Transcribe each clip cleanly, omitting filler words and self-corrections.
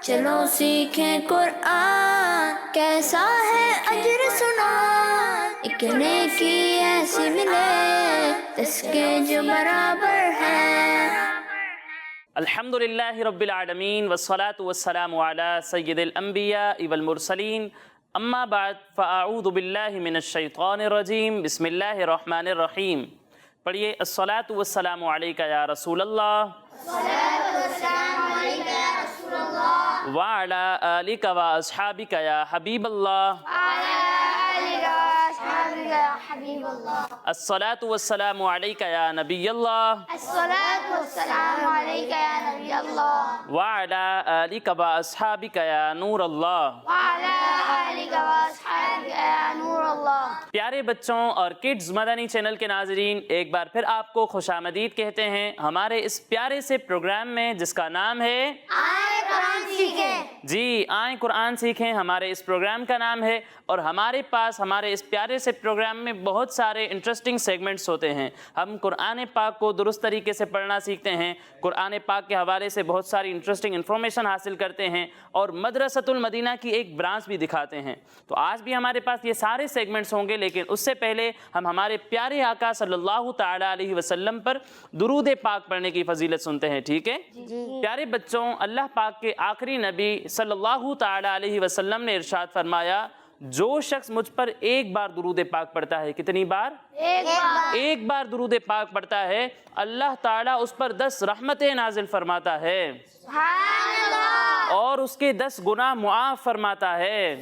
چلو سیکھیں قرآن، کیسا ہے اجر سنا، ایک نیکی ایسی ملے اس کے جو برابر ہے۔ الحمدللہ رب العالمین والصلاة والسلام علی سید الانبیاء والمرسلین، اما بعد فاعوذ باللہ من الشیطان الرجیم، بسم اللہ الرحمن الرحیم۔ پڑھیے الصلاة والسلام علیکہ یا رسول اللہ وعلی آلک و اصحابک یا حبیب اللہ۔ الصلاة والسلام علیکہ یا نبی اللہ وعلی آلک و اصحابک یا نور اللہ۔ پیارے بچوں اور کڈز مدنی چینل کے ناظرین، ایک بار پھر آپ کو خوش آمدید کہتے ہیں ہمارے اس پیارے سے پروگرام میں جس کا نام ہے جی آئیں قرآن سیکھیں۔ ہمارے اس پروگرام کا نام ہے اور ہمارے پاس ہمارے اس پیارے سے پروگرام میں بہت سارے انٹرسٹنگ سیگمنٹس ہوتے ہیں۔ ہم قرآن پاک کو درست طریقے سے پڑھنا سیکھتے ہیں، قرآن پاک کے حوالے سے بہت ساری انٹرسٹنگ انفارمیشن حاصل کرتے ہیں اور مدرسۃ المدینہ کی ایک برانچ بھی دکھاتے ہیں۔ تو آج بھی ہمارے پاس یہ سارے سیگمنٹس ہوں گے، لیکن اس سے پہلے ہم ہمارے پیارے آقا صلی اللہ تعالیٰ علیہ وسلم پر درود پاک پڑھنے کی فضیلت سنتے ہیں، ٹھیک ہے؟ پیارے بچوں، اللہ پاک کے آخری نبی صلی اللہ تعالیٰ علیہ وسلم نے ارشاد فرمایا، جو شخص مجھ پر ایک بار درود پاک پڑھتا ہے، کتنی بار؟ ایک بار درود پاک پڑھتا ہے، اللہ تعالیٰ اس پر 10 رحمتیں نازل فرماتا ہے اور اس کے 10 گناہ معاف فرماتا ہے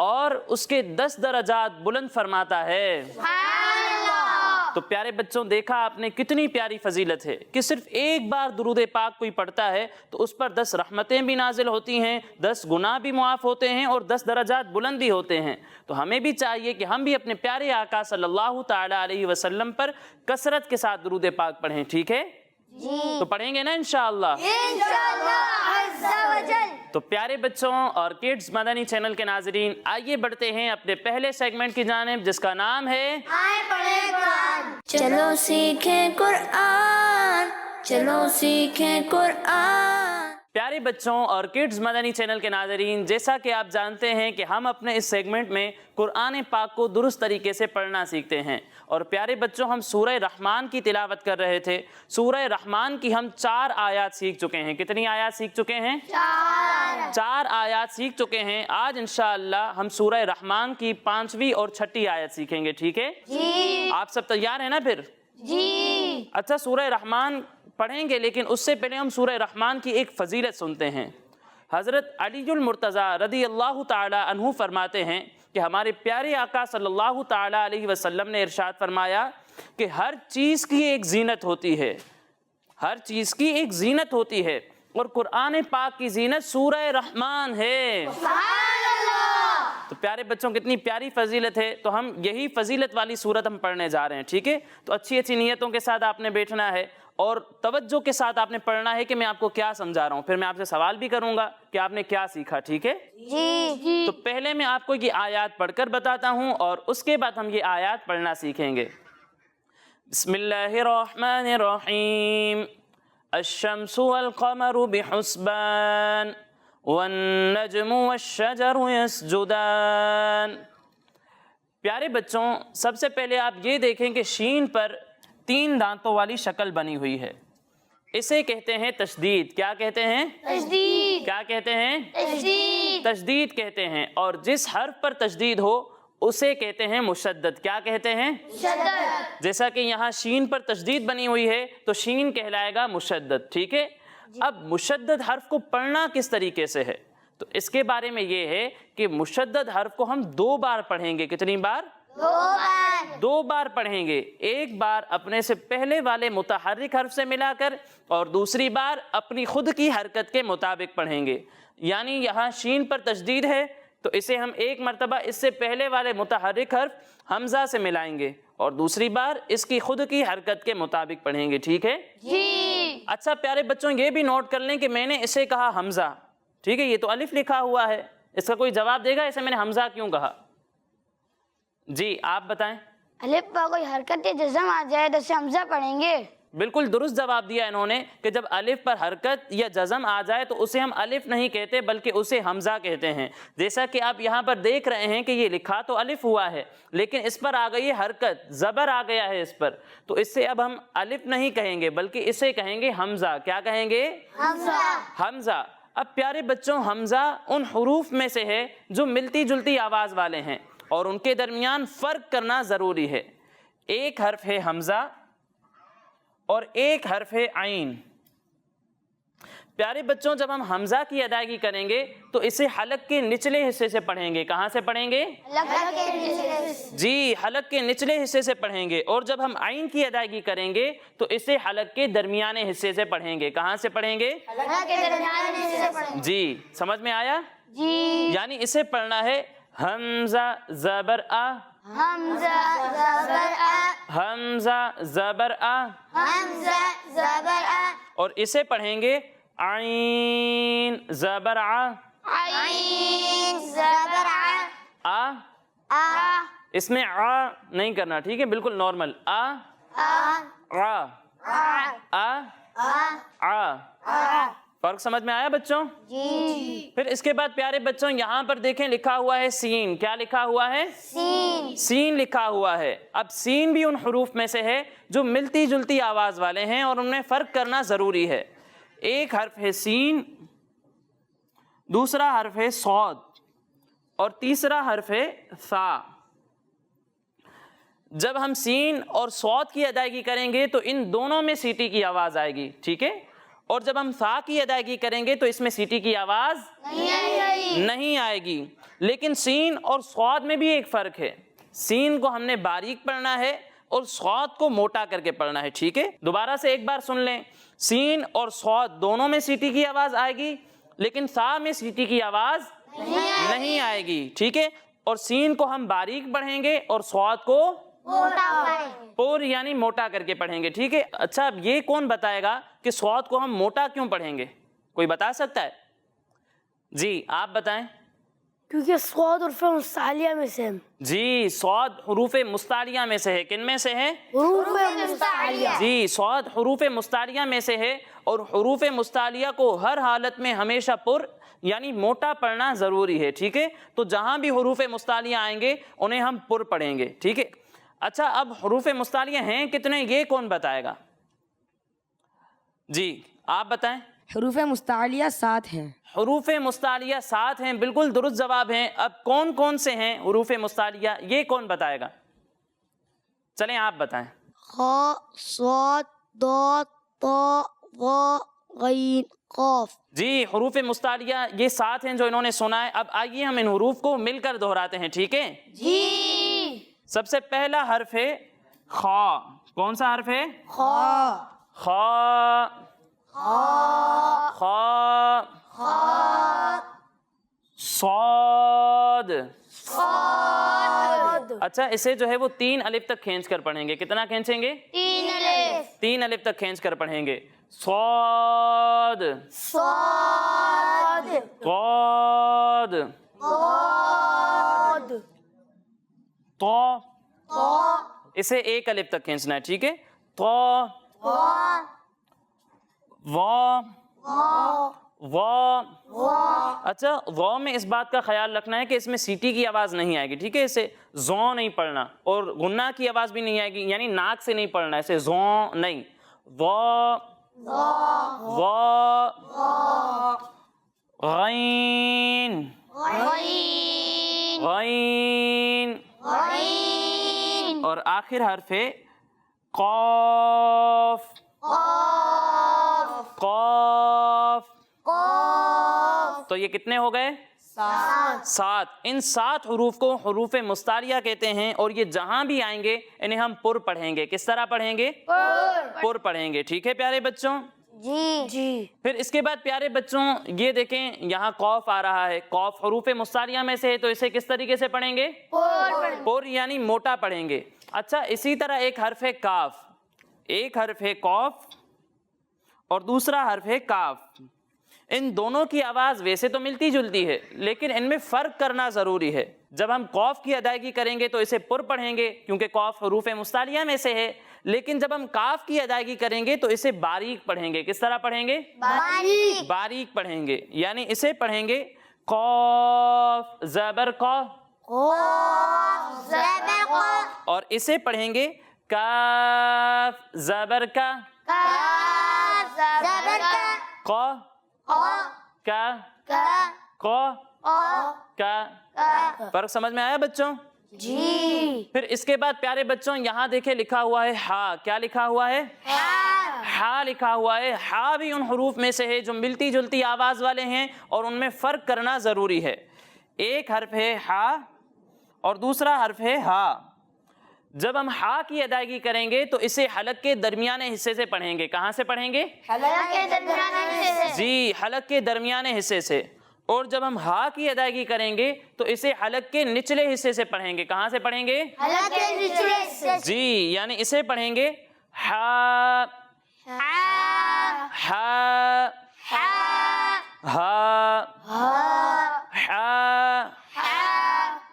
اور اس کے 10 درجات بلند فرماتا ہے۔ تو پیارے بچوں، دیکھا آپ نے کتنی پیاری فضیلت ہے کہ صرف ایک بار درود پاک کوئی پڑھتا ہے تو اس پر 10 رحمتیں بھی نازل ہوتی ہیں، 10 گناہ بھی معاف ہوتے ہیں اور 10 درجات بلند بھی ہوتے ہیں۔ تو ہمیں بھی چاہیے کہ ہم بھی اپنے پیارے آقا صلی اللہ تعالیٰ علیہ وسلم پر کثرت کے ساتھ درود پاک پڑھیں، ٹھیک ہے؟ تو پڑھیں گے نا انشاءاللہ؟ تو پیارے بچوں اور کڈز مدنی چینل کے ناظرین، آئیے بڑھتے ہیں اپنے پہلے سیگمنٹ کی جانب جس کا نام ہے چلو سیکھیں قرآن، چلو سیکھیں قرآن۔ پیارے بچوں اور کڈز مدنی چینل کے ناظرین، جیسا کہ آپ جانتے ہیں کہ ہم اپنے اس سیگمنٹ میں قرآن پاک کو درست طریقے سے پڑھنا سیکھتے ہیں، اور پیارے بچوں ہم سورہ رحمان کی تلاوت کر رہے تھے۔ سورہ رحمان کی ہم 4 آیات سیکھ چکے ہیں۔ کتنی آیات سیکھ چکے ہیں؟ 4 آیات سیکھ چکے ہیں۔ آج انشاءاللہ ہم سورہ رحمان کی 5ویں اور 6ٹھی آیت سیکھیں گے، ٹھیک ہے؟ آپ سب تیار ہیں نا پھر؟ اچھا، سورہ رحمان پڑھیں گے، لیکن اس سے پہلے ہم سورہ رحمان کی ایک فضیلت سنتے ہیں۔ حضرت علی المرتضیٰ رضی اللہ تعالیٰ عنہ فرماتے ہیں کہ ہمارے پیارے آقا صلی اللہ تعالیٰ علیہ وسلم نے ارشاد فرمایا کہ ہر چیز کی ایک زینت ہوتی ہے، ہر چیز کی ایک زینت ہوتی ہے، اور قرآن پاک کی زینت سورہ رحمان ہے۔ تو پیارے بچوں، کتنی پیاری فضیلت ہے۔ تو ہم یہی فضیلت والی سورت ہم پڑھنے جا رہے ہیں، ٹھیک ہے؟ تو اچھی اچھی نیتوں کے ساتھ آپ نے بیٹھنا ہے اور توجہ کے ساتھ آپ نے پڑھنا ہے کہ میں آپ کو کیا سمجھا رہا ہوں، پھر میں آپ سے سوال بھی کروں گا کہ آپ نے کیا سیکھا، ٹھیک ہے؟ تو پہلے میں آپ کو یہ آیات پڑھ کر بتاتا ہوں اور اس کے بعد ہم یہ آیات پڑھنا سیکھیں گے۔ بسم اللہ الرحمن الرحیم۔ الشمس والقمر بحسبان والنجم والشجر يسجدان۔ پیارے بچوں، سب سے پہلے آپ یہ دیکھیں کہ شین پر 3 دانتوں والی شکل بنی ہوئی ہے، اسے کہتے ہیں تشدید۔ کیا کہتے ہیں؟ تشدید۔ کیا کہتے ہیں؟ تشدید۔ تشدید کہتے ہیں، اور جس حرف پر تشدید ہو اسے کہتے ہیں مشدد۔ کیا کہتے ہیں؟ مشدد۔ جیسا کہ یہاں شین پر تشدید بنی ہوئی ہے تو شین کہلائے گا مشدد، ٹھیک ہے؟ اب مشدد حرف کو پڑھنا کس طریقے سے ہے، تو اس کے بارے میں یہ ہے کہ مشدد حرف کو ہم 2 بار پڑھیں گے۔ کتنی بار؟ 2 بار پڑھیں گے۔ ایک بار اپنے سے پہلے والے متحرک حرف سے ملا کر اور دوسری بار اپنی خود کی حرکت کے مطابق پڑھیں گے۔ یعنی یہاں شین پر تشدید ہے تو اسے ہم ایک مرتبہ اس سے پہلے والے متحرک حرف حمزہ سے ملائیں گے اور دوسری بار اس کی خود کی حرکت کے مطابق پڑھیں گے، ٹھیک ہے؟ اچھا پیارے بچوں، یہ بھی نوٹ کر لیں کہ میں نے اسے کہا حمزہ، ٹھیک ہے؟ یہ تو الف لکھا ہوا ہے، اس کا کوئی جواب دے گا اسے میں نے حمزہ کیوں کہا؟ جی آپ بتائیں۔ الف پر کوئی حرکت یا جزم آ جائے تو اسے حمزہ پڑھیں گے۔ بالکل درست جواب دیا انہوں نے کہ جب الف پر حرکت یا جزم آ جائے تو اسے ہم الف نہیں کہتے بلکہ اسے حمزہ کہتے ہیں. جیسا کہ آپ یہاں پر دیکھ رہے ہیں کہ یہ لکھا تو الف ہوا ہے لیکن اس پر آ گئی ہے حرکت, زبر آ گیا ہے اس پر, تو اس سے اب ہم الف نہیں کہیں گے بلکہ اسے کہیں گے حمزہ. کیا کہیں گے؟ حمزہ. اب پیارے بچوں, حمزہ ان حروف میں سے ہے جو ملتی جلتی آواز والے ہیں اور ان کے درمیان فرق کرنا ضروری ہے. ایک حرف ہے حمزہ اور ایک حرف ہے عین. پیارے بچوں, جب ہم حمزہ کی ادائیگی کریں گے تو اسے حلق کے نچلے حصے سے پڑھیں گے. کہاں سے پڑھیں گے؟ جی, حلق کے نچلے حصے سے پڑھیں گے. اور جب ہم عین کی ادائیگی کریں گے تو اسے حلق کے درمیانے حصے سے پڑھیں گے. کہاں سے پڑھیں گے؟ جی, سمجھ میں آیا؟ جی. یعنی اسے پڑھنا ہے حمزہ زبر آ, حمزہ زبر آ, حمزہ زبر آ, حمزہ زبر آ. اور اسے پڑھیں گے عین زبر آ, عین زبر آ, آ. آ. اس میں آ نہیں کرنا, ٹھیک ہے, بالکل نارمل. آ, آ, آ, آ, آ. فرق سمجھ میں آیا بچوں؟ جی. پھر اس کے بعد پیارے بچوں یہاں پر دیکھیں لکھا ہوا ہے سین. کیا لکھا ہوا ہے؟ سین. سین لکھا ہوا ہے. اب سین بھی ان حروف میں سے ہے جو ملتی جلتی آواز والے ہیں اور ان میں فرق کرنا ضروری ہے. ایک حرف ہے سین, دوسرا حرف ہے صاد اور تیسرا حرف ہے ثا. جب ہم سین اور صاد کی ادائیگی کریں گے تو ان دونوں میں سیٹی کی آواز آئے گی, ٹھیک ہے, اور جب ہم ثا کی ادائیگی کریں گے تو اس میں سیٹی کی آواز نہیں آئے گی. لیکن سین اور صاد میں بھی ایک فرق ہے. سین کو ہم نے باریک پڑھنا ہے اور صاد کو موٹا کر کے پڑھنا ہے, ٹھیک ہے. دوبارہ سے ایک بار سن لیں, سین اور صاد دونوں میں سیٹی کی آواز آئے گی لیکن ثا میں سیٹی کی آواز نہیں آئے گی, ٹھیک ہے. اور سین کو ہم باریک پڑھیں گے اور صاد کو پور یعنی موٹا کر کے پڑھیں گے, ٹھیک ہے. اچھا, اب یہ کون بتائے گا کہ صاد کو ہم موٹا کیوں پڑھیں گے؟ کوئی بتا سکتا ہے؟ جی, آپ بتائیں. کیونکہ صاد حروف مستعلیہ میں سے ہے. جی, صاد حروف مستعلیہ میں سے ہے. کن میں سے ہے؟ حروف مستعلیہ. جی, صاد حروف مستعلیہ میں سے ہے اور حروف مستعلیہ کو ہر حالت میں ہمیشہ پر یعنی موٹا پڑھنا ضروری ہے, ٹھیک ہے. تو جہاں بھی حروف مستعلیہ آئیں گے انہیں ہم پر پڑھیں گے, ٹھیک ہے. اچھا, اب حروف مستعلیہ ہیں کتنے یہ کون بتائے گا؟ جی, آپ بتائیں. حروف مستعلیہ 7 ہیں. حروف مستعلیہ 7 ہیں, بالکل درست جواب ہیں. اب کون کون سے ہیں حروف مستعلیہ یہ کون بتائے گا؟ چلیں آپ بتائیں. خا, صاد, ضاد, طا, ظا, غین, قاف. جی, حروف مستعلیہ یہ 7 ہیں جو انہوں نے سنا ہے. اب آئیے ہم ان حروف کو مل کر دہراتے ہیں, ٹھیک ہے. جی. سب سے پہلا حرف ہے خا. کون سا حرف ہے؟ خا, خا, خا, صاد. اچھا, اسے جو ہے وہ 3 الف تک کھینچ کر پڑھیں گے. کتنا کھینچیں گے؟ 3 الف. 3 الف تک کھینچ کر پڑھیں گے. صاد, صاد, قاد, ضاد, طا. طا, اسے 1 الف تک کھینچنا ہے, ٹھیک ہے. طا, وا, وا, وا. وا. اچھا, وا میں اس بات کا خیال رکھنا ہے کہ اس میں سیٹی کی آواز نہیں آئے گی, ٹھیک ہے. اسے زوں نہیں پڑھنا اور غنہ کی آواز بھی نہیں آئے گی, یعنی ناک سے نہیں پڑھنا, اسے زوں نہیں. وا, وا, غین, غین, غین. غین, اور آخر حرف ہے قاف, قاف, قاف. قاف. تو یہ کتنے ہو گئے؟ 7. ان 7 حروف کو حروف مستعلیہ کہتے ہیں اور یہ جہاں بھی آئیں گے انہیں ہم پر پڑھیں گے. کس طرح پڑھیں گے؟ پر پڑھیں گے, ٹھیک ہے پیارے بچوں. جی. جی. پھر اس کے بعد پیارے بچوں یہ دیکھیں یہاں قاف آ رہا ہے. قاف حروف مستعلیہ میں سے ہے تو اسے کس طریقے سے پڑھیں گے؟ پر یعنی موٹا پڑھیں گے. اچھا, اسی طرح ایک حرف ہے کاف. ایک حرف ہے قاف اور دوسرا حرف ہے کاف. ان دونوں کی آواز ویسے تو ملتی جلتی ہے لیکن ان میں فرق کرنا ضروری ہے. جب ہم قاف کی ادائیگی کریں گے تو اسے پر پڑھیں گے کیونکہ قاف حروف مستعلیہ میں سے ہے, لیکن جب ہم کاف کی ادائیگی کریں گے تو اسے باریک پڑھیں گے. کس طرح پڑھیں گے؟ باریک. باریک پڑھیں گے. یعنی اسے پڑھیں گے قاف زبر قا, قاف زبر قا. اور اسے پڑھیں گے کاف زبر کا, کاف زبر کا. قا قا. کا کا. قا قا. کا. کا. فرق سمجھ میں آیا بچوں؟ جی. پھر اس کے بعد پیارے بچوں یہاں دیکھیں لکھا ہوا ہے ہا. کیا لکھا ہوا ہے؟ ہا لکھا ہوا ہے. ہا بھی ان حروف میں سے ہے جو ملتی جلتی آواز والے ہیں اور ان میں فرق کرنا ضروری ہے. ایک حرف ہے ہا اور دوسرا حرف ہے ہا. جب ہم ہا کی ادائیگی کریں گے تو اسے حلق کے درمیانے حصے سے پڑھیں گے. کہاں سے پڑھیں گے؟ حلق کے درمیانے سے. جی, حلق کے درمیانے حصے سے. اور جب ہم ہا کی ادائیگی کریں گے تو اسے حلق کے نچلے حصے سے پڑھیں گے. کہاں سے پڑھیں گے؟ حلق کے نچلے سے. جی, یعنی اسے پڑھیں گے ہا ہا. ہا ہا. ہا ہا. ہا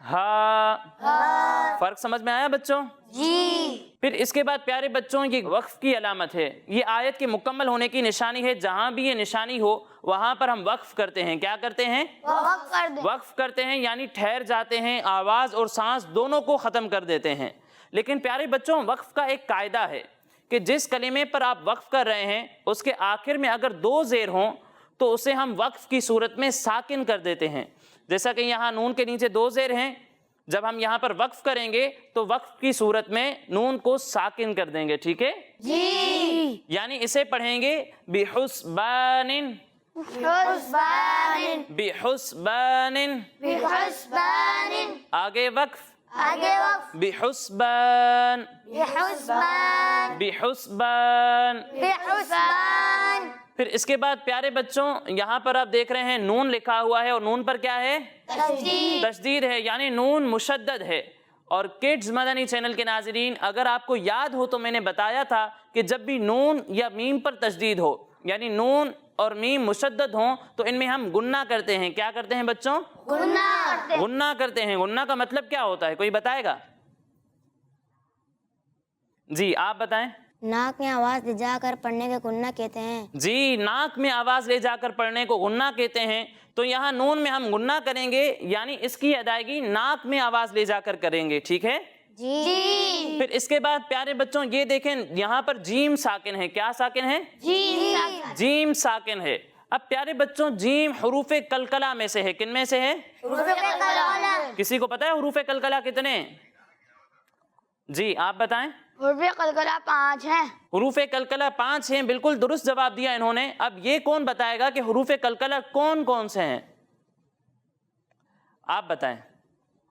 ہا. ہا. فرق سمجھ میں آیا بچوں؟ جی. پھر اس کے بعد پیارے بچوں یہ وقف کی علامت ہے. یہ آیت کے مکمل ہونے کی نشانی ہے. جہاں بھی یہ نشانی ہو وہاں پر ہم وقف کرتے ہیں. کیا کرتے ہیں؟ وقف کر دیں. وقف کرتے ہیں, یعنی ٹھہر جاتے ہیں, آواز اور سانس دونوں کو ختم کر دیتے ہیں. لیکن پیارے بچوں وقف کا ایک قاعدہ ہے کہ جس کلمے پر آپ وقف کر رہے ہیں اس کے آخر میں اگر 2 زیر ہوں تو اسے ہم وقف کی صورت میں ساکن کر دیتے ہیں. جیسا کہ یہاں نون کے نیچے 2 زیر ہیں, جب ہم یہاں پر وقف کریں گے تو وقف کی صورت میں نون کو ساکن کر دیں گے. ٹھیک ہے؟ جی. یعنی اسے پڑھیں گے بحسبان حسبان. بحسبان. بحسبان. آگے وقف آگے وقف. بحسبان بحسبان. بحسبان. بحسبان. پھر اس کے بعد پیارے بچوں یہاں پر آپ دیکھ رہے ہیں نون لکھا ہوا ہے اور نون پر کیا ہے؟ تشدید. تشدید ہے, یعنی نون مشدد ہے. اور کڈز مدنی چینل کے ناظرین اگر آپ کو یاد ہو تو میں نے بتایا تھا کہ جب بھی نون یا میم پر تشدید ہو, یعنی نون اور میم مشدد ہوں, تو ان میں ہم گنہ کرتے ہیں. کیا کرتے ہیں بچوں؟ گناہ. گنہ کرتے ہیں. گنہ کا مطلب کیا ہوتا ہے, کوئی بتائے گا؟ جی آپ بتائیں. ناک میں آواز لے جا کر پڑھنے کے گناہ کہتے ہیں. جی, ناک میں آواز لے جا کر پڑھنے کو گنہ کہتے ہیں. تو یہاں نون میں ہم گنہ کریں گے, یعنی اس کی ادائیگی ناک میں آواز لے جا کر کریں گے. ٹھیک ہے؟ جی. پھر اس کے بعد پیارے بچوں یہ دیکھیں یہاں پر جیم ساکن ہے. کیا ساکن ہے؟ جی. جیم ساکن ہے. اب پیارے بچوں جیم حروف کلکلہ میں سے ہے. کن میں سے ہے؟ کسی کو پتا ہے حروف کلکلہ کتنے؟ جی آپ بتائیں. حروف قلقلہ 5 ہیں. حروف کلکلہ 5 ہیں. بالکل درست جواب دیا انہوں نے. اب یہ کون بتائے گا کہ حروف کلکلہ کون کون سے ہیں؟ آپ بتائیں.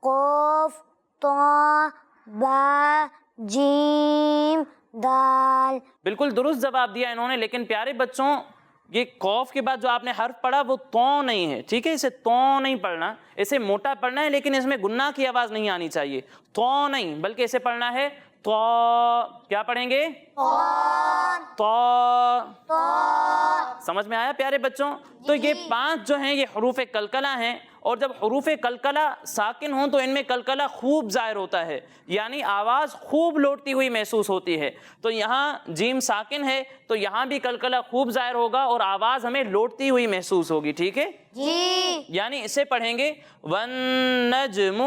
قاف, طا, با, جیم, دال. بالکل درست جواب دیا انہوں نے. لیکن پیارے بچوں یہ قوف کے بعد جو آپ نے حرف پڑھا وہ تو نہیں ہے. ٹھیک ہے, اسے تو نہیں پڑھنا, اسے موٹا پڑھنا ہے, لیکن اس میں گناہ کی آواز نہیں آنی چاہیے. تو نہیں, بلکہ اسے پڑھنا ہے تو. کیا پڑھیں گے؟ تو. سمجھ میں آیا پیارے بچوں؟ تو یہ 5 جو ہیں یہ حروف کلکلہ ہیں, اور جب حروف کلکلہ ساکن ہوں تو ان میں کلکلہ خوب ظاہر ہوتا ہے, یعنی آواز خوب لوٹتی ہوئی محسوس ہوتی ہے. تو یہاں جیم ساکن ہے تو یہاں بھی کلکلہ خوب ظاہر ہوگا اور آواز ہمیں لوٹتی ہوئی محسوس ہوگی. ٹھیک ہے؟ جی. یعنی اسے پڑھیں گے والنجم.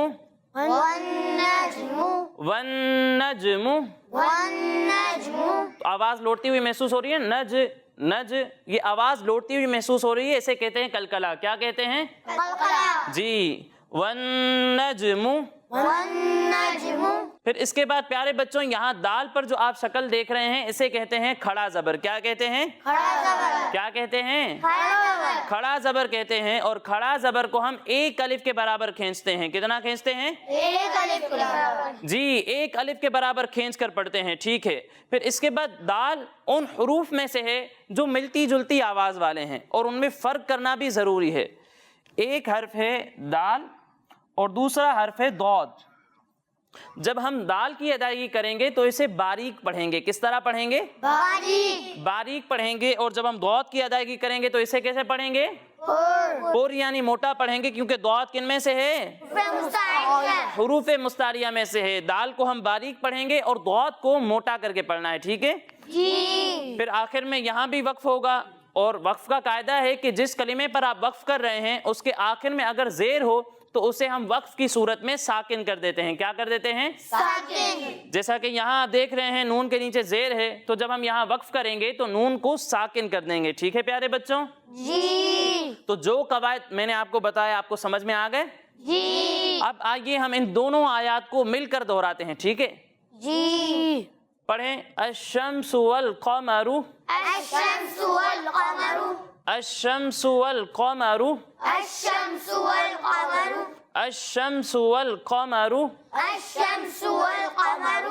والنجم. والنجم. والنجم. آواز لوٹتی ہوئی محسوس ہو رہی ہے. نج نج, یہ آواز لوٹتی ہوئی محسوس ہو رہی ہے, اسے کہتے ہیں کلکلہ. کیا کہتے ہیں؟ قلقلہ. جی. والنجم. والنجم. پھر اس کے بعد پیارے بچوں یہاں دال پر جو آپ شکل دیکھ رہے ہیں اسے کہتے ہیں کھڑا زبر. کیا کہتے ہیں؟ کھڑا زبر. کیا کہتے ہیں؟ کھڑا زبر. کھڑا زبر کہتے ہیں. اور کھڑا زبر کو ہم 1 الف کے برابر کھینچتے ہیں. کتنا کھینچتے ہیں؟ 1 الف کے برابر. جی, 1 الف کے برابر کھینچ کر پڑھتے ہیں. ٹھیک ہے. پھر اس کے بعد دال ان حروف میں سے ہے جو ملتی جلتی آواز والے ہیں اور ان میں فرق کرنا بھی ضروری ہے. ایک حرف ہے دال اور دوسرا حرف ہے دود. جب ہم دال کی ادائیگی کریں گے تو اسے باریک پڑھیں گے. کس طرح پڑھیں گے؟ باریک. باریک پڑھیں گے. اور جب ہم دود کی ادائیگی کریں گے تو اسے کیسے پڑھیں گے؟ پر یعنی موٹا پڑھیں گے کیونکہ ضاد کن میں سے ہے؟ حروف مستعلیہ میں سے ہے. دال کو ہم باریک پڑھیں گے اور ضاد کو موٹا کر کے پڑھنا ہے. ٹھیک ہے جی. پھر آخر میں یہاں بھی وقف ہوگا اور وقف کا قاعدہ ہے کہ جس کلمے پر آپ وقف کر رہے ہیں اس کے آخر میں اگر زیر ہو تو اسے ہم وقف کی صورت میں ساکن کر دیتے ہیں. کیا کر دیتے ہیں؟ ساکن. جیسا کہ یہاں آپ دیکھ رہے ہیں نون کے نیچے زیر ہے تو جب ہم یہاں وقف کریں گے تو نون کو ساکن کر دیں گے. ٹھیک ہے پیارے بچوں جی. تو جو قواعد میں نے آپ کو بتایا آپ کو سمجھ میں آ گئے جی. اب آئیے ہم ان دونوں آیات کو مل کر دہراتے ہیں. ٹھیک ہے جی. پڑھیں الشمس والقمر الشمس والقمر الشمس والقمر الشمس والقمر الشمس والقمر الشمس والقمر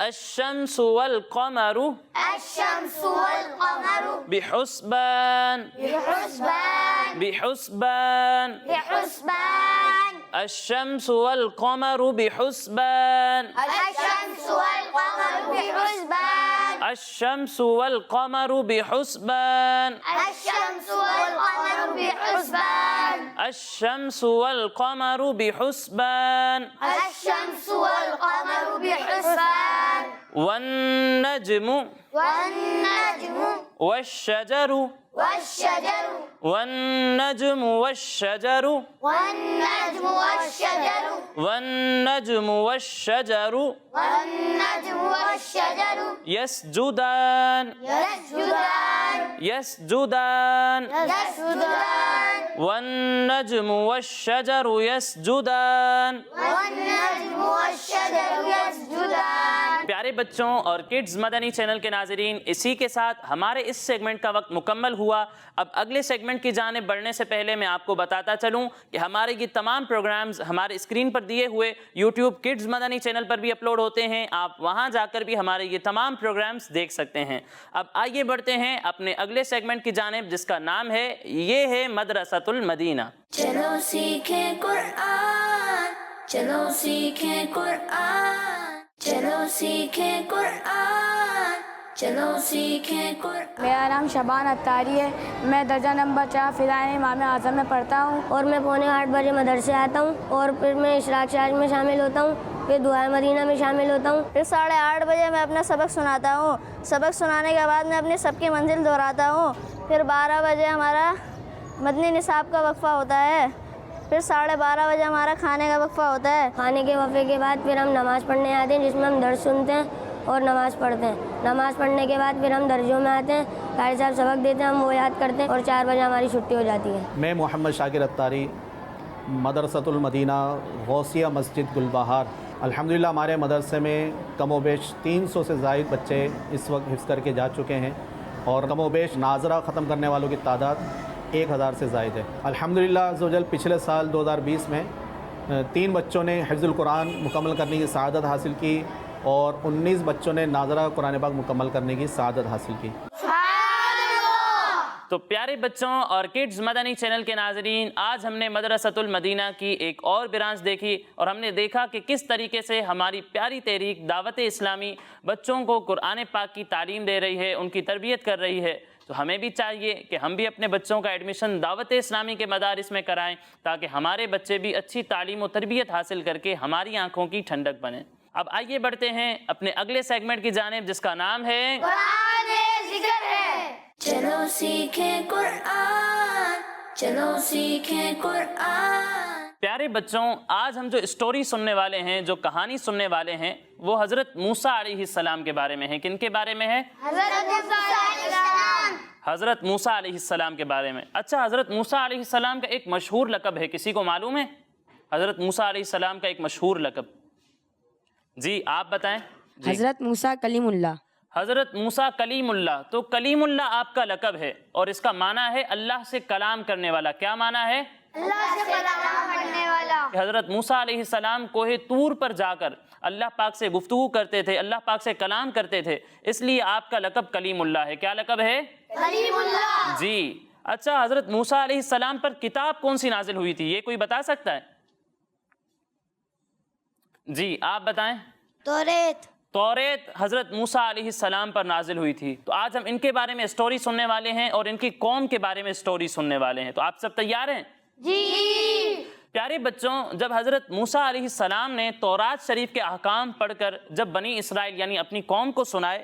الشمس والقمر الشمس والقمر بحسبان بحسبان بحسبان بحسبان الشمس والقمر بحسبان الشمس والقمر بحسبان الشمس والقمر بحسبان الشمس والقمر بحسبان الشمس والقمر بحسبان الشمس والقمر بحسبان والنجم والنجم والشجر والشجر والنجم والشجر والنجم والشجر والنجم والشجر والنجم والشجر يسجدان يسجدان يسجدان يسجدان والنجم والشجر يسجدان. والنجم والشجر يسجدان. پیارے بچوں اور کڈز مدنی چینل کے ناظرین، اسی کے ساتھ ہمارے اس سیگمنٹ کا وقت مکمل ہوا. اب اگلے سیگمنٹ کی جانب بڑھنے سے پہلے میں آپ کو بتاتا چلوں کہ ہمارے یہ تمام پروگرامز ہمارے اسکرین پر دیے ہوئے یوٹیوب کڈز مدنی چینل پر بھی اپلوڈ ہوتے ہیں. آپ وہاں جا کر بھی ہمارے یہ تمام پروگرامز دیکھ سکتے ہیں. اب آئیے بڑھتے ہیں اپنے اگلے سیگمنٹ کی جانب جس کا نام ہے یہ ہے مدرسۃ المدینہ. چلو سیکھیں قرآن، چلو سیکھیں قرآن، چلو سیکھیں قرآن، چلو سیکھیں قرآن. میرا نام شبان اتاری ہے. میں درجہ نمبر 4 فضائل امام اعظم میں پڑھتا ہوں. اور میں 7:45 بجے مدرسے آتا ہوں اور پھر میں اشراق شاج میں شامل ہوتا ہوں، پھر دعائے مدینہ میں شامل ہوتا ہوں. پھر 8:30 بجے میں اپنا سبق سناتا ہوں. سبق سنانے کے بعد میں اپنی سب کی منزل دہراتا ہوں. پھر 12 بجے ہمارا مدنی نصاب کا وقفہ ہوتا ہے. پھر 12:30 بجے ہمارا کھانے کا وقفہ ہوتا ہے. کھانے کے وقفے کے بعد پھر ہم نماز پڑھنے آتے ہیں جس میں ہم درس سنتے ہیں اور نماز پڑھتے ہیں. نماز پڑھنے کے بعد پھر ہم درجوں میں آتے ہیں، قاری صاحب سبق دیتے ہیں، ہم وہ یاد کرتے ہیں اور 4 بجے ہماری چھٹی ہو جاتی ہے. میں محمد شاکر اتاری، مدرسۃ المدینہ، غوثیہ مسجد گلبہار. الحمدللہ ہمارے مدرسے میں کم و بیش 300 سے زائد بچے اس وقت حفظ کر کے جا چکے ہیں اور کم و بیش ناظرہ ختم کرنے والوں کی تعداد 1000 سے زائد ہے. الحمدللہ عز و جل پچھلے سال 2020 میں 3 بچوں نے حفظ القرآن مکمل کرنے کی سعادت حاصل کی اور 19 بچوں نے ناظرہ قرآن پاک مکمل کرنے کی سعادت حاصل کی. تو پیارے بچوں اور کڈز مدنی چینل کے ناظرین، آج ہم نے مدرسۃ المدینہ کی ایک اور برانچ دیکھی اور ہم نے دیکھا کہ کس طریقے سے ہماری پیاری تحریک دعوت اسلامی بچوں کو قرآن پاک کی تعلیم دے رہی ہے، ان کی تربیت کر رہی ہے. تو ہمیں بھی چاہیے کہ ہم بھی اپنے بچوں کا ایڈمیشن دعوت اسلامی کے مدارس میں کرائیں تاکہ ہمارے بچے بھی اچھی تعلیم و تربیت حاصل کر کے ہماری آنکھوں کی ٹھنڈک بنیں. اب آئیے بڑھتے ہیں اپنے اگلے سیگمنٹ کی جانب جس کا نام ہے قرآن ذکر ہے. چلو سیکھیں قرآن، چلو سیکھیں قرآن. پیارے بچوں، آج ہم جو اسٹوری سننے والے ہیں، جو کہانی سننے والے ہیں، وہ حضرت موسیٰ علیہ السلام کے بارے میں ہے. کن کے بارے میں ہے؟ حضرت موسیٰ علیہ السلام. حضرت موسیٰ علیہ السلام کے بارے میں. اچھا، حضرت موسیٰ علیہ السلام کا ایک مشہور لقب ہے، کسی کو معلوم ہے؟ حضرت موسیٰ علیہ السلام کا ایک مشہور لقب، جی آپ بتائیں. جی. حضرت موسیٰ کلیم اللہ. حضرت موسیٰ کلیم اللہ. تو کلیم اللہ آپ کا لقب ہے اور اس کا معنی ہے اللہ سے کلام کرنے والا. کیا معنی ہے؟ اللہ سے کلام کرنے والا. حضرت موسیٰ علیہ السلام کوہ طور پر جا کر اللہ پاک سے گفتگو کرتے تھے، اللہ پاک سے کلام کرتے تھے، اس لیے آپ کا لقب کلیم اللہ ہے. کیا لقب ہے؟ کلیم اللہ. جی. اچھا، حضرت موسیٰ علیہ السلام پر کتاب کون سی نازل ہوئی تھی، یہ کوئی بتا سکتا ہے؟ جی آپ بتائیں. توریت. توریت حضرت موسیٰ علیہ السلام پر نازل ہوئی تھی. تو آج ہم ان کے بارے میں سٹوری سننے والے ہیں اور ان کی قوم کے بارے میں سٹوری سننے والے ہیں. تو آپ سب تیار ہیں؟ جی. پیارے بچوں، جب حضرت موسیٰ علیہ السلام نے تورات شریف کے احکام پڑھ کر جب بنی اسرائیل یعنی اپنی قوم کو سنائے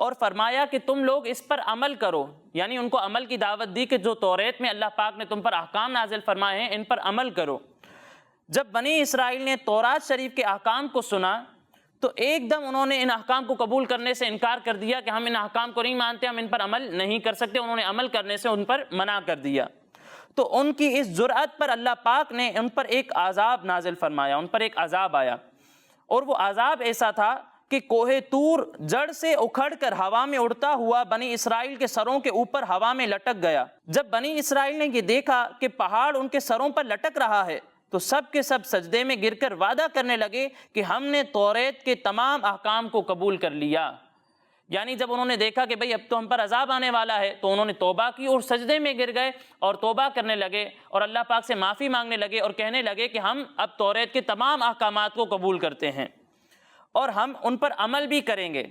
اور فرمایا کہ تم لوگ اس پر عمل کرو، یعنی ان کو عمل کی دعوت دی کہ جو توریت میں اللہ پاک نے تم پر احکام نازل فرمائے ہیں ان پر عمل کرو. جب بنی اسرائیل نے تورات شریف کے احکام کو سنا تو ایک دم انہوں نے ان احکام کو قبول کرنے سے انکار کر دیا کہ ہم ان احکام کو نہیں مانتے، ہم ان پر عمل نہیں کر سکتے. انہوں نے عمل کرنے سے ان پر منع کر دیا. تو ان کی اس جرأت پر اللہ پاک نے ان پر ایک عذاب نازل فرمایا، ان پر ایک عذاب آیا. اور وہ عذاب ایسا تھا کہ کوہ طور جڑ سے اکھڑ کر ہوا میں اڑتا ہوا بنی اسرائیل کے سروں کے اوپر ہوا میں لٹک گیا. جب بنی اسرائیل نے یہ دیکھا کہ پہاڑ ان کے سروں پر لٹک رہا ہے تو سب کے سب سجدے میں گر کر وعدہ کرنے لگے کہ ہم نے توریت کے تمام احکام کو قبول کر لیا. یعنی جب انہوں نے دیکھا کہ بھئی اب تو ہم پر عذاب آنے والا ہے تو انہوں نے توبہ کی اور سجدے میں گر گئے اور توبہ کرنے لگے اور اللہ پاک سے معافی مانگنے لگے اور کہنے لگے کہ ہم اب توریت کے تمام احکامات کو قبول کرتے ہیں اور ہم ان پر عمل بھی کریں گے.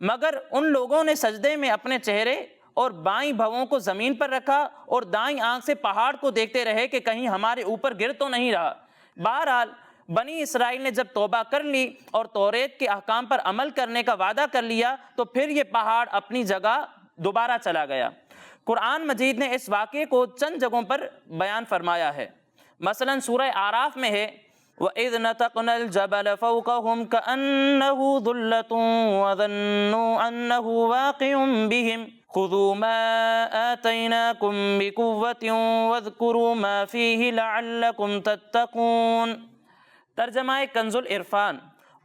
مگر ان لوگوں نے سجدے میں اپنے چہرے اور بائیں بھووں کو زمین پر رکھا اور دائیں آنکھ سے پہاڑ کو دیکھتے رہے کہ کہیں ہمارے اوپر گر تو نہیں رہا. بہرحال بنی اسرائیل نے جب توبہ کر لی اور توریت کے احکام پر عمل کرنے کا وعدہ کر لیا تو پھر یہ پہاڑ اپنی جگہ دوبارہ چلا گیا. قرآن مجید نے اس واقعے کو چند جگہوں پر بیان فرمایا ہے. مثلا سورہ اعراف میں ہے وَإِذْ نَتَقْنَا الْجَبَلَ فَوْقَهُمْ كَأَنَّهُ ذُلَّةٌ وَظَنُّوا أَنَّهُ وَاقِعٌ بِهِمْ خُذُوا مَا آتَيْنَاكُمْ بِقُوَّةٍ وَاذْكُرُوا مَا فِيهِ لَعَلَّكُمْ تَتَّقُونَ. ترجمہ کنز العرفان.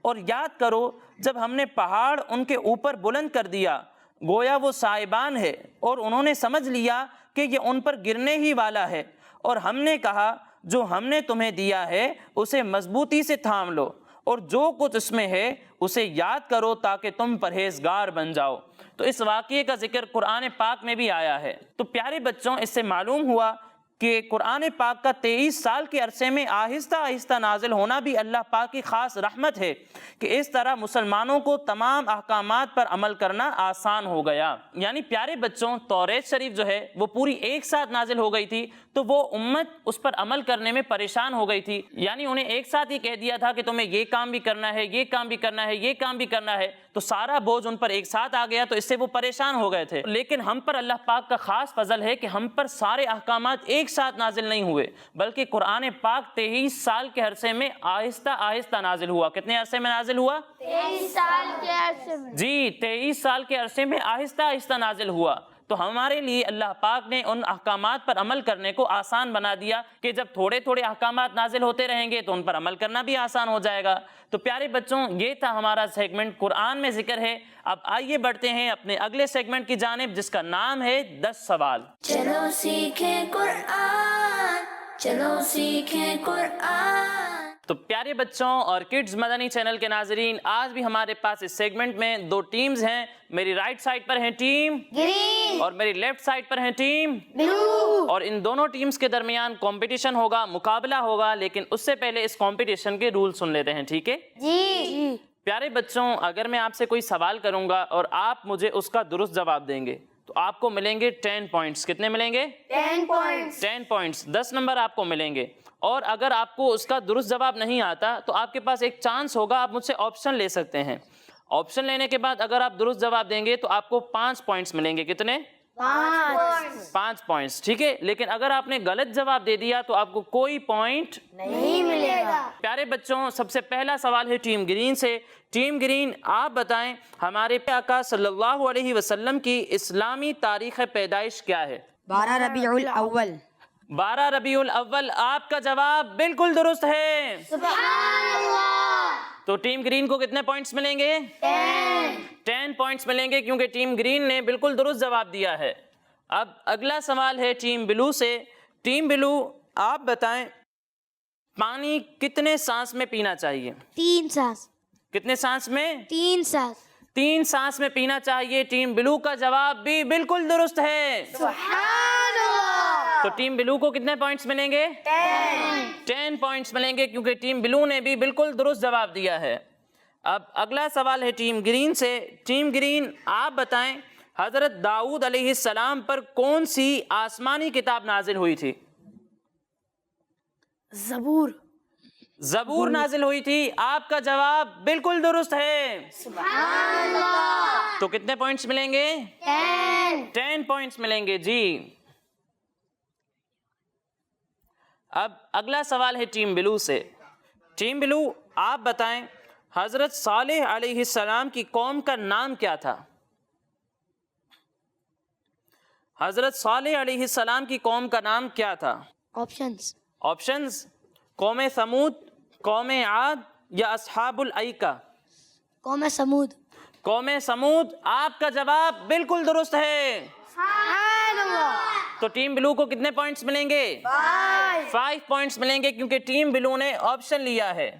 اور یاد کرو جب ہم نے پہاڑ ان کے اوپر بلند کر دیا گویا وہ سائبان ہے اور انہوں نے سمجھ لیا کہ یہ ان پر گرنے ہی والا ہے اور ہم نے کہا جو ہم نے تمہیں دیا ہے اسے مضبوطی سے تھام لو اور جو کچھ اس میں ہے اسے یاد کرو تاکہ تم پرہیزگار بن جاؤ. تو اس واقعے کا ذکر قرآن پاک میں بھی آیا ہے. تو پیارے بچوں اس سے معلوم ہوا کہ قرآن پاک کا 23 سال کے عرصے میں آہستہ آہستہ نازل ہونا بھی اللہ پاک کی خاص رحمت ہے کہ اس طرح مسلمانوں کو تمام احکامات پر عمل کرنا آسان ہو گیا. یعنی پیارے بچوں توریت شریف جو ہے وہ پوری ایک ساتھ نازل ہو گئی تھی تو وہ امت اس پر عمل کرنے میں پریشان ہو گئی تھی. یعنی انہیں ایک ساتھ ہی کہہ دیا تھا کہ تمہیں یہ کام بھی کرنا ہے، یہ کام بھی کرنا ہے، یہ کام بھی کرنا ہے، تو سارا بوجھ ان پر ایک ساتھ آ گیا تو اس سے وہ پریشان ہو گئے تھے. لیکن ہم پر اللہ پاک کا خاص فضل ہے کہ ہم پر سارے احکامات ایک ساتھ نازل نہیں ہوئے بلکہ قرآن پاک 23 سال کے عرصے میں آہستہ آہستہ نازل ہوا. کتنے عرصے میں نازل ہوا؟ 23 سال کے عرصے میں. جی 23 سال کے عرصے میں آہستہ آہستہ نازل ہوا. تو ہمارے لیے اللہ پاک نے ان احکامات پر عمل کرنے کو آسان بنا دیا کہ جب تھوڑے تھوڑے احکامات نازل ہوتے رہیں گے تو ان پر عمل کرنا بھی آسان ہو جائے گا. تو پیارے بچوں یہ تھا ہمارا سیگمنٹ قرآن میں ذکر ہے. اب آئیے بڑھتے ہیں اپنے اگلے سیگمنٹ کی جانب جس کا نام ہے 10 سوال. چلو سیکھیں قرآن، چلو سیکھیں قرآن. تو پیارے بچوں اور کڈز مدنی چینل کے ناظرین آج بھی ہمارے پاس اس سیگمنٹ میں 2 ٹیمز ہیں. میری رائٹ سائڈ پر ہیں ٹیم گرین اور میری لیفٹ سائڈ پر ہیں ٹیم بلو. اور ان دونوں ٹیمز کے درمیان کمپٹیشن ہوگا، مقابلہ ہوگا. لیکن اس سے پہلے اس کمپٹیشن کے رول سن لیتے ہیں، ٹھیک ہے؟ جی. پیارے بچوں اگر میں آپ سے کوئی سوال کروں گا اور آپ مجھے اس کا درست جواب دیں گے تو آپ کو ملیں گے 10 پوائنٹس. کتنے ملیں گے؟ 10 points. 10 پوائنٹس، 10 نمبر آپ کو ملیں گے. اور اگر آپ کو اس کا درست جواب نہیں آتا تو آپ کے پاس ایک چانس ہوگا، آپ مجھ سے آپشن لے سکتے ہیں. آپشن لینے کے بعد اگر آپ درست جواب دیں گے تو آپ کو 5 پوائنٹس ملیں گے. کتنے؟ 5 پوائنٹس، ٹھیک ہے. لیکن اگر آپ نے غلط جواب دے دیا تو آپ کو کوئی پوائنٹ نہیں ملے گا. پیارے بچوں سب سے پہلا سوال ہے ٹیم گرین سے. ٹیم گرین آپ بتائیں ہمارے آقا صلی اللہ علیہ وسلم کی اسلامی تاریخ پیدائش کیا ہے؟ 12 ربیع الاول. 12 ربیع الاول. آپ کا جواب بالکل درست ہے. سبحان اللہ. تو ٹیم گرین کو کتنے پوائنٹس ملیں گے؟ 10 پوائنٹس ملیں گے کیونکہ ٹیم گرین نے بالکل درست جواب دیا ہے. اب اگلا سوال ہے ٹیم بلو سے. ٹیم بلو آپ بتائیں پانی کتنے سانس میں پینا چاہیے؟ 3 سانس. کتنے سانس میں؟ 3 سانس. 3 سانس میں پینا چاہیے. ٹیم بلو کا جواب بھی بالکل درست ہے. سبحان اللہ. تو ٹیم بلو کو کتنے پوائنٹس ملیں گے؟ 10 پوائنٹس ملیں گے کیونکہ ٹیم بلو نے بھی بالکل درست جواب دیا ہے. اب اگلا سوال ہے ٹیم گرین سے. ٹیم گرین آپ بتائیں حضرت داؤد علیہ السلام پر کون سی آسمانی کتاب نازل ہوئی تھی؟ زبور. زبور نازل ہوئی تھی. آپ کا جواب بالکل درست ہے. سبحان اللہ. تو کتنے پوائنٹس ملیں گے؟ 10 پوائنٹس ملیں گے جی. اب اگلا سوال ہے ٹیم بلو سے. ٹیم بلو آپ بتائیں حضرت صالح علیہ السلام کی قوم کا نام کیا تھا؟ حضرت صالح علیہ السلام کی قوم کا نام کیا تھا؟ آپشنز: قوم ثمود، قوم عاد یا اصحاب الایکہ؟ قوم سمود. قوم سمود. آپ کا جواب بالکل درست ہے. تو ٹیم بلو کو کتنے پوائنٹس ملیں گے؟ 5 پوائنٹس ملیں گے کیونکہ ٹیم بلو نے آپشن لیا ہے.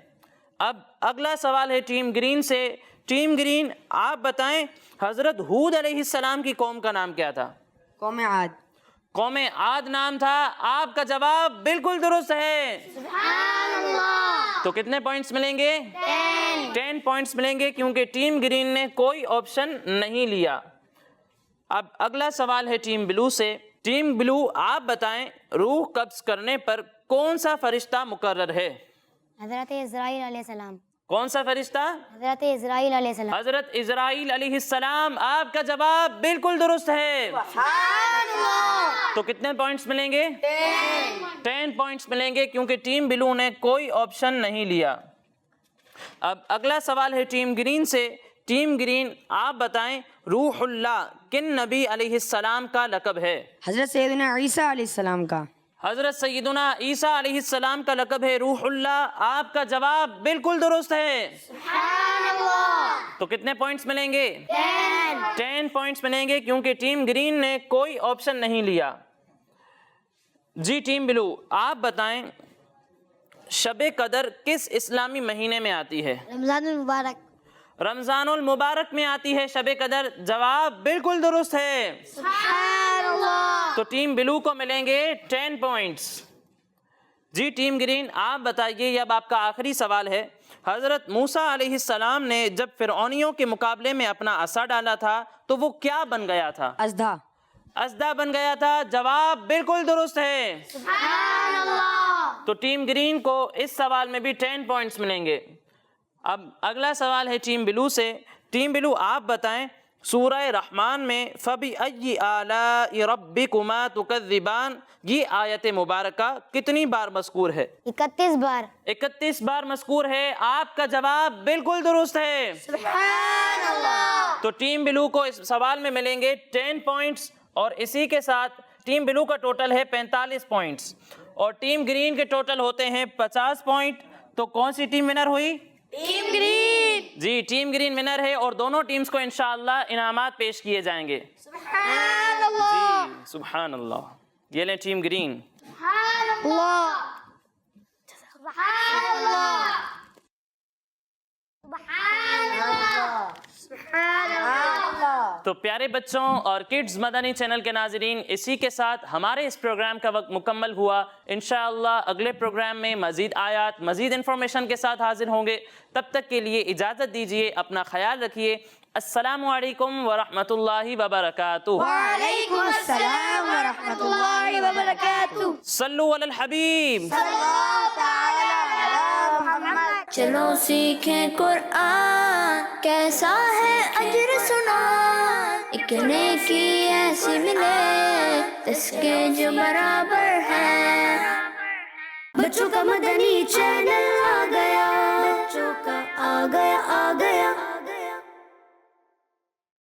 اب اگلا سوال ہے ٹیم گرین سے. ٹیم گرین آپ بتائیں حضرت ہود علیہ السلام کی قوم کا نام کیا تھا؟ قوم عاد. قوم عاد نام تھا. آپ کا جواب بالکل درست ہے. تو کتنے پوائنٹس ملیں گے؟ 10 پوائنٹس ملیں گے کیونکہ ٹیم گرین نے کوئی آپشن نہیں لیا. اب اگلا سوال ہے ٹیم بلو سے. ٹیم بلو آپ بتائیں روح قبض کرنے پر کون سا فرشتہ مقرر ہے؟ حضرت اسرائیل علیہ السلام. کون سا فرشتہ؟ حضرت اسرائیل علیہ السلام. حضرت اسرائیل علیہ السلام. آپ کا جواب بالکل درست ہے. تو کتنے پوائنٹس ملیں گے؟ 10 پوائنٹس ملیں گے کیونکہ ٹیم بلو نے کوئی آپشن نہیں لیا. اب اگلا سوال ہے ٹیم گرین سے. ٹیم گرین آپ بتائیں روح اللہ کن نبی علیہ السلام کا لقب ہے؟ حضرت سیدنا عیسیٰ علیہ السلام کا. حضرت سیدنا عیسیٰ علیہ السلام کا لقب ہے روح اللہ. آپ کا جواب بالکل درست ہے. تو کتنے پوائنٹس ملیں گے؟ 10 پوائنٹس ملیں گے کیونکہ ٹیم گرین نے کوئی آپشن نہیں لیا. جی ٹیم بلو آپ بتائیں شب قدر کس اسلامی مہینے میں آتی ہے؟ رمضان المبارک. رمضان المبارک میں آتی ہے شب قدر. جواب بالکل درست ہے. تو ٹیم بلو کو ملیں گے 10 پوائنٹس. جی ٹیم گرین آپ بتائیے یہ اب آپ کا آخری سوال ہے. حضرت موسیٰ علیہ السلام نے جب فرعونیوں کے مقابلے میں اپنا عصا ڈالا تھا تو وہ کیا بن گیا تھا؟ ازدا. ازدا بن گیا تھا. جواب بالکل درست ہے. تو ٹیم گرین کو اس سوال میں بھی 10 پوائنٹس ملیں گے. اب اگلا سوال ہے ٹیم بلو سے. ٹیم بلو آپ بتائیں سورہ رحمان میں فَبِأَيِّ آلَاءِ رَبِّكُمَا تُكَذِّبَانِ یہ آیت مبارکہ کتنی بار مذکور ہے؟ 31 بار. 31 بار مذکور ہے. آپ کا جواب بالکل درست ہے. تو ٹیم بلو کو اس سوال میں ملیں گے 10 پوائنٹس اور اسی کے ساتھ ٹیم بلو کا ٹوٹل ہے 45 پوائنٹس اور ٹیم گرین کے ٹوٹل ہوتے ہیں 50 پوائنٹ. تو کون سی ٹیم ونر ہوئی؟ Team green. جی ٹیم گرین ونر ہے اور دونوں ٹیمز کو انشاءاللہ انعامات پیش کیے جائیں گے. سبحان اللہ. جی سبحان اللہ. یہ لیں ٹیم گرین. سبحان اللہ. سبحان اللہ. سبحان اللہ. سبحان اللہ. تو پیارے بچوں اور کڈز مدنی چینل کے ناظرین اسی کے ساتھ ہمارے اس پروگرام کا وقت مکمل ہوا. انشاءاللہ اگلے پروگرام میں مزید آیات مزید انفارمیشن کے ساتھ حاضر ہوں گے. تب تک کے لیے اجازت دیجیے. اپنا خیال رکھیے. السلام علیکم ورحمۃ اللہ وبرکاتہ. وعلیکم السلام ورحمۃ اللہ وبرکاتہ. صلو علی الحبیب. چلو سیکھیں قرآن کیسا ہے اجر سنا. ایک نیکی ایسی ملے اس کے جو برابر ہے. بچوں کا مدنی چینل آ گیا. بچوں کا آ گیا.